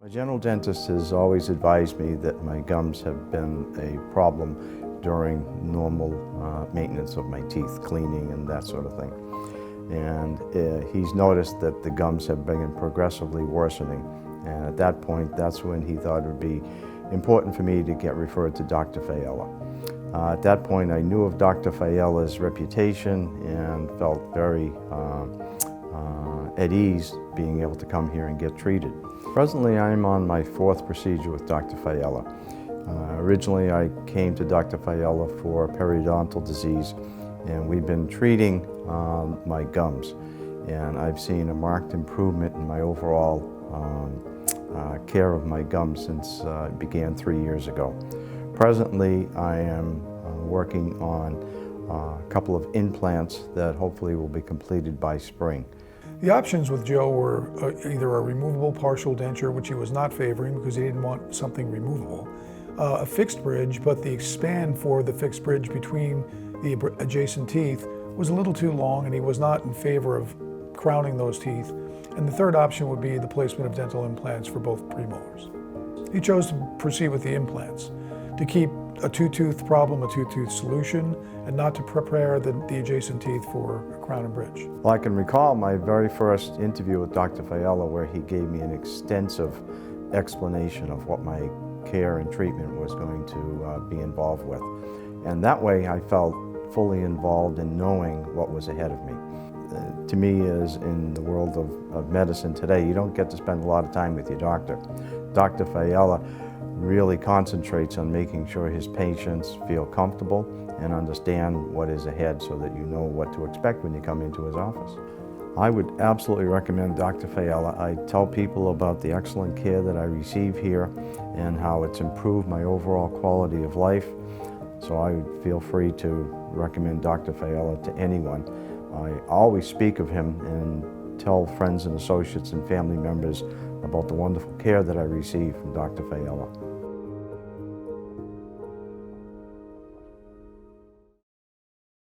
My general dentist has always advised me that my gums have been a problem during normal maintenance of my teeth, cleaning and that sort of thing. And he's noticed that the gums have been progressively worsening. And at that point, that's when he thought it would be important for me to get referred to Dr. Faiella. At that point, I knew of Dr. Faiella's reputation and felt very at ease being able to come here and get treated. Presently, I'm on my 4th procedure with Dr. Faiella. Originally, I came to Dr. Faiella for periodontal disease, and we've been treating my gums. And I've seen a marked improvement in my overall care of my gums since it began 3 years ago. Presently, I am working on a couple of implants that hopefully will be completed by spring. The options with Joe were either a removable partial denture, which he was not favoring because he didn't want something removable, a fixed bridge, but the expand for the fixed bridge between the adjacent teeth was a little too long and he was not in favor of crowning those teeth. And the third option would be the placement of dental implants for both premolars. He chose to proceed with the implants, to keep a two-tooth problem a two-tooth solution, and not to prepare the adjacent teeth for a crown and bridge. Well, I can recall my very first interview with Dr. Faiella where he gave me an extensive explanation of what my care and treatment was going to be involved with. And that way I felt fully involved in knowing what was ahead of me. To me, as in the world of medicine today, you don't get to spend a lot of time with your doctor. Dr. Faiella really concentrates on making sure his patients feel comfortable and understand what is ahead so that you know what to expect when you come into his office. I would absolutely recommend Dr. Faiella. I tell people about the excellent care that I receive here and how it's improved my overall quality of life. So I would feel free to recommend Dr. Faiella to anyone. I always speak of him and tell friends and associates and family members about the wonderful care that I receive from Dr. Faiella.